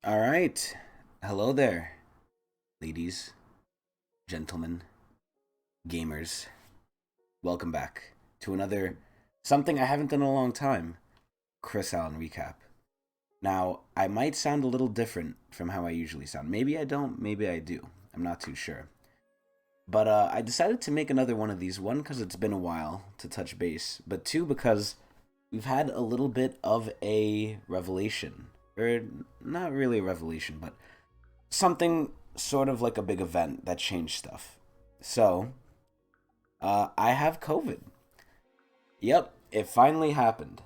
All right. Hello there, ladies, gentlemen, gamers. Welcome back to another something I haven't done in a long time, Chris Allen recap. Now, I might sound a little different from how I usually sound. Maybe I don't, maybe I do. I'm not too sure. But I decided to make another one of these. One, because it's been a while to touch base, but two, because we've had a little bit of a revelation. Or, not really a revelation, but something sort of like a big event that changed stuff. So, I have COVID. Yep, it finally happened.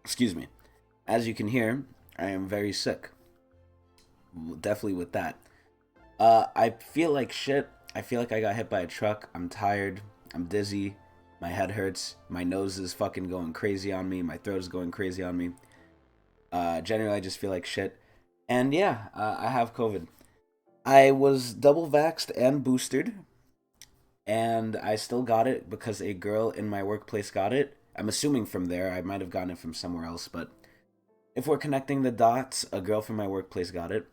Excuse me. As you can hear, I am very sick. Definitely with that. I feel like shit. I feel like I got hit by a truck. I'm tired. I'm dizzy. My head hurts. My nose is fucking going crazy on me. My throat is going crazy on me. Generally, I just feel like shit. And yeah, I have COVID. I was double vaxxed and boosted, and I still got it because a girl in my workplace got it. I'm assuming from there. I might have gotten it from somewhere else, but if we're connecting the dots, a girl from my workplace got it,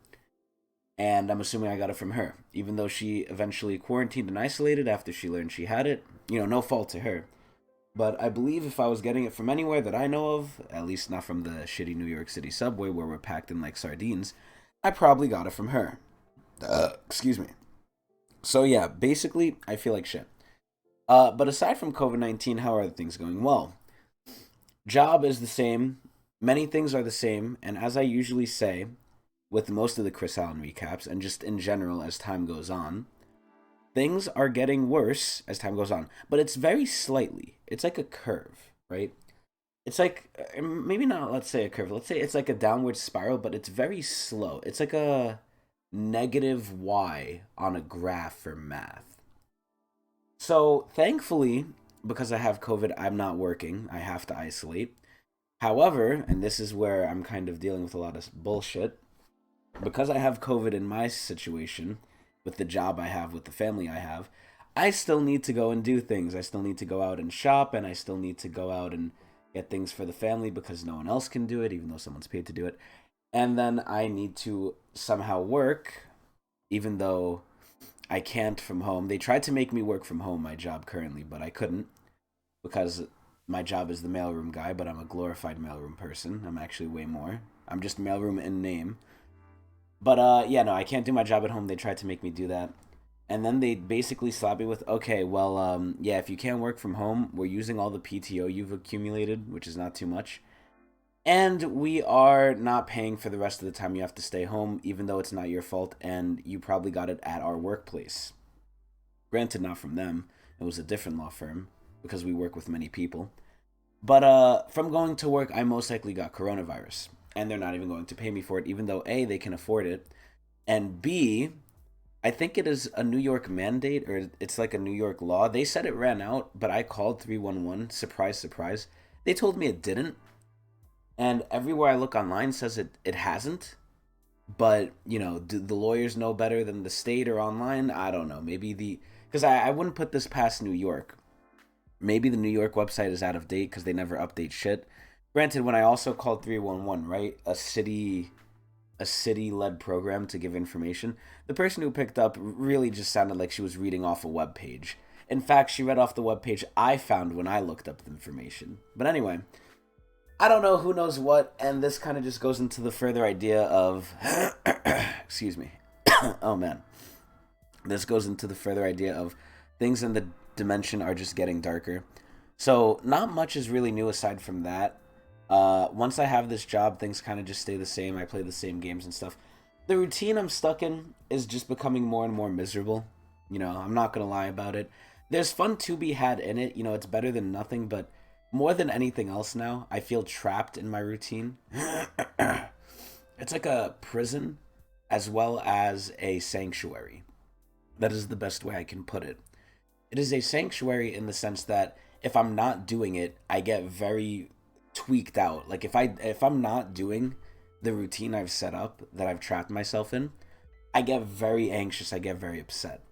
and I'm assuming I got it from her, even though she eventually quarantined and isolated after she learned she had it. No fault to her. But I believe if I was getting it from anywhere that I know of, at least not from the shitty New York City subway where we're packed in like sardines, I probably got it from her. Excuse me. So yeah, basically, I feel like shit. But aside from COVID-19, how are things going? Well, job is the same. Many things are the same. And as I usually say, with most of the Chris Allen recaps, and just in general as time goes on, things are getting worse as time goes on. But it's very slightly. It's like a curve, right? It's like, maybe not, let's say a curve. Let's say it's like a downward spiral, but it's very slow. It's like a negative y on a graph for math. So thankfully, because I have COVID, I'm not working. I have to isolate. However, and this is where I'm kind of dealing with a lot of bullshit, because I have COVID in my situation, with the job I have, with the family I have, I still need to go and do things. I still need to go out and shop, and I still need to go out and get things for the family because no one else can do it, even though someone's paid to do it. And then I need to somehow work, even though I can't from home. They tried to make me work from home, my job currently, but I couldn't because my job is the mailroom guy, but I'm a glorified mailroom person. I'm actually way more. I'm just mailroom in name. But yeah, no, I can't do my job at home. They tried to make me do that. And then they basically slapped me with, okay, well, yeah, if you can't work from home, we're using all the PTO you've accumulated, which is not too much. And we are not paying for the rest of the time you have to stay home, even though it's not your fault, and you probably got it at our workplace. Granted, not from them. It was a different law firm, because we work with many people. But from going to work, I most likely got coronavirus. And they're not even going to pay me for it, even though A, they can afford it, and B, I think it is a New York mandate, or it's like a New York law. They said it ran out, but I called 311. Surprise, surprise. They told me it didn't. And everywhere I look online says it hasn't. But, do the lawyers know better than the state or online? I don't know. Maybe because I wouldn't put this past New York. Maybe the New York website is out of date because they never update shit. Granted, when I also called 311, right? A city led program to give information. The person who picked up really just sounded like she was reading off a web page. In fact, she read off the web page I found when I looked up the information. But anyway, I don't know who knows what, and this kind of just goes into the further idea of excuse me. Oh man. This goes into the further idea of things in the dimension are just getting darker. So not much is really new aside from that. Once I have this job, things kind of just stay the same. I play the same games and stuff. The routine I'm stuck in is just becoming more and more miserable. I'm not going to lie about it. There's fun to be had in it. It's better than nothing, but more than anything else now, I feel trapped in my routine. It's like a prison as well as a sanctuary. That is the best way I can put it. It is a sanctuary in the sense that if I'm not doing it, I get very tweaked out. Like if I'm not doing the routine I've set up that I've trapped myself in, I get very anxious. I get very upset.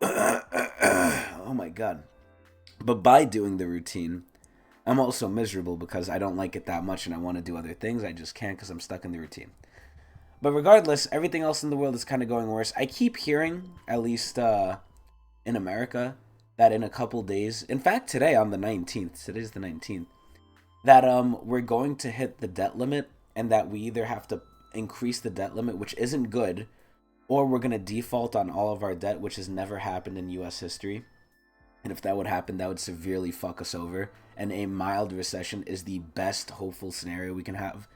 Oh my god. But by doing the routine, I'm also miserable because I don't like it that much and I want to do other things. I just can't because I'm stuck in the routine. But regardless, everything else in the world is kind of going worse. I keep hearing, at least in America, that in a couple days, in fact today on the 19th, today's the 19th, that we're going to hit the debt limit and that we either have to increase the debt limit, which isn't good, or we're going to default on all of our debt, which has never happened in US history. And if that would happen, that would severely fuck us over. And a mild recession is the best hopeful scenario we can have.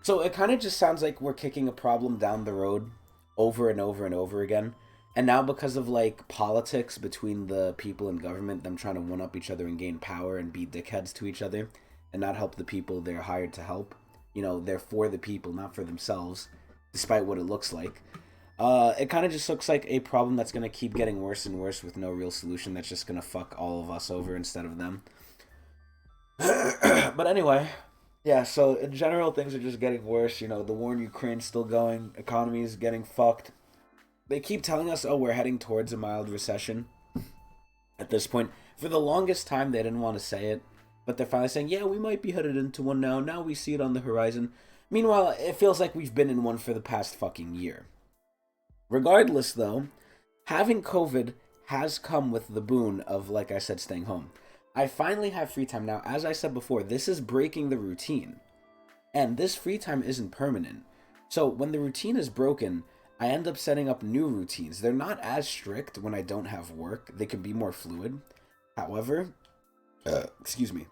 So it kind of just sounds like we're kicking a problem down the road over and over and over again. And now because of like politics between the people in government, them trying to one up each other and gain power and be dickheads to each other and not help the people they're hired to help. You know, they're for the people, not for themselves, despite what it looks like. It kind of just looks like a problem that's going to keep getting worse and worse with no real solution. That's just going to fuck all of us over instead of them. But anyway, yeah, so in general, things are just getting worse. You know, the war in Ukraine's still going. Economy is getting fucked. They keep telling us, oh, we're heading towards a mild recession at this point. For the longest time, they didn't want to say it. But they're finally saying, yeah, we might be headed into one now. Now we see it on the horizon. Meanwhile, it feels like we've been in one for the past fucking year. Regardless, though, having COVID has come with the boon of, like I said, staying home. I finally have free time now. As I said before, this is breaking the routine. And this free time isn't permanent. So when the routine is broken, I end up setting up new routines. They're not as strict when I don't have work. They can be more fluid. However, excuse me,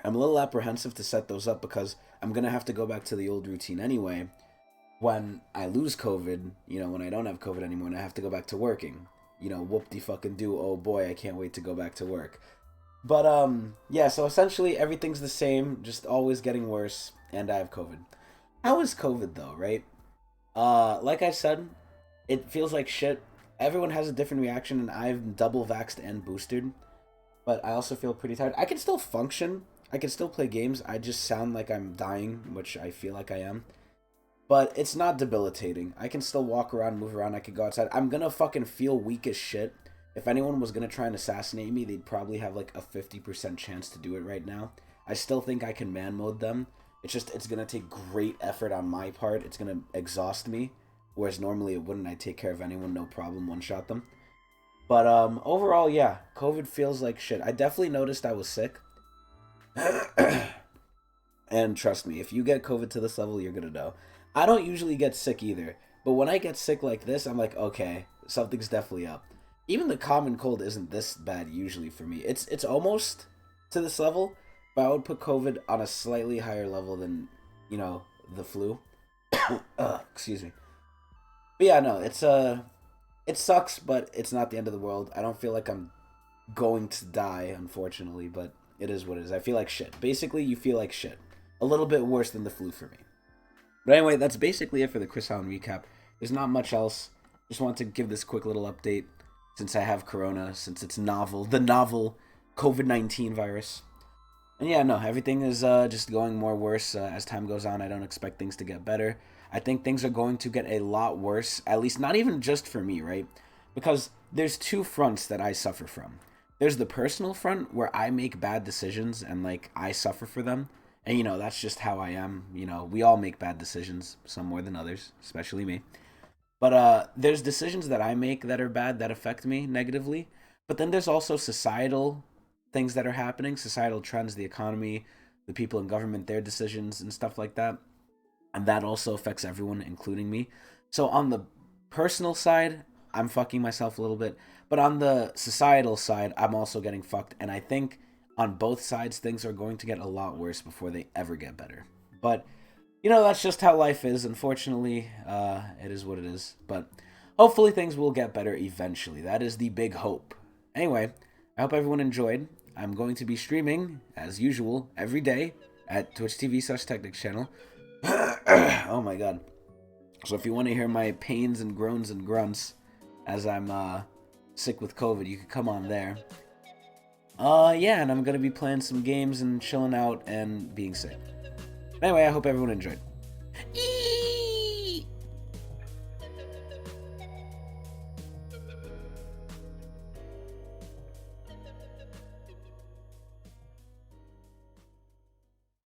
I'm a little apprehensive to set those up because I'm going to have to go back to the old routine anyway. When I lose COVID, you know, when I don't have COVID anymore and I have to go back to working, you know, whoop-de-fucking-do, oh boy, I can't wait to go back to work. But, yeah, so essentially everything's the same, just always getting worse, and I have COVID. How is COVID, though, right? Like I said, it feels like shit. Everyone has a different reaction, and I'm double vaxxed and boosted, but I also feel pretty tired. I can still function. I can still play games. I just sound like I'm dying, which I feel like I am. But it's not debilitating. I can still walk around, move around. I could go outside. I'm gonna fucking feel weak as shit. If anyone was gonna try and assassinate me, they'd probably have like a 50% chance to do it right now. I still think I can man mode them. It's just, it's gonna take great effort on my part. It's gonna exhaust me. Whereas normally it wouldn't. I take care of anyone, no problem, one-shot them. But overall, yeah, COVID feels like shit. I definitely noticed I was sick. And trust me, if you get COVID to this level, you're gonna know. I don't usually get sick either, but when I get sick like this, I'm like, okay, something's definitely up. Even the common cold isn't this bad usually for me. It's almost to this level, but I would put COVID on a slightly higher level than, you know, the flu. Excuse me. But yeah, no, it sucks, but it's not the end of the world. I don't feel like I'm going to die, unfortunately, but it is what it is. I feel like shit. Basically, you feel like shit. A little bit worse than the flu for me. But anyway, that's basically it for the Chris Allen recap. There's not much else. Just want to give this quick little update since I have corona, since it's novel, the novel COVID-19 virus. And yeah, no, everything is just going more worse as time goes on. I don't expect things to get better. I think things are going to get a lot worse, at least not even just for me, right? Because there's two fronts that I suffer from. There's the personal front where I make bad decisions and like I suffer for them. And, you know, that's just how I am. You know, we all make bad decisions, some more than others, especially me. But there's decisions that I make that are bad, that affect me negatively. But then there's also societal things that are happening, societal trends, the economy, the people in government, their decisions and stuff like that. And that also affects everyone, including me. So on the personal side, I'm fucking myself a little bit. But on the societal side, I'm also getting fucked. And I think on both sides, things are going to get a lot worse before they ever get better. But, you know, that's just how life is. Unfortunately, it is what it is. But hopefully things will get better eventually. That is the big hope. Anyway, I hope everyone enjoyed. I'm going to be streaming, as usual, every day at Twitch TV/Tecnics channel. Oh my god. So if you want to hear my pains and groans and grunts as I'm sick with COVID, you can come on there. Yeah, and I'm going to be playing some games and chilling out and being sick. Anyway, I hope everyone enjoyed.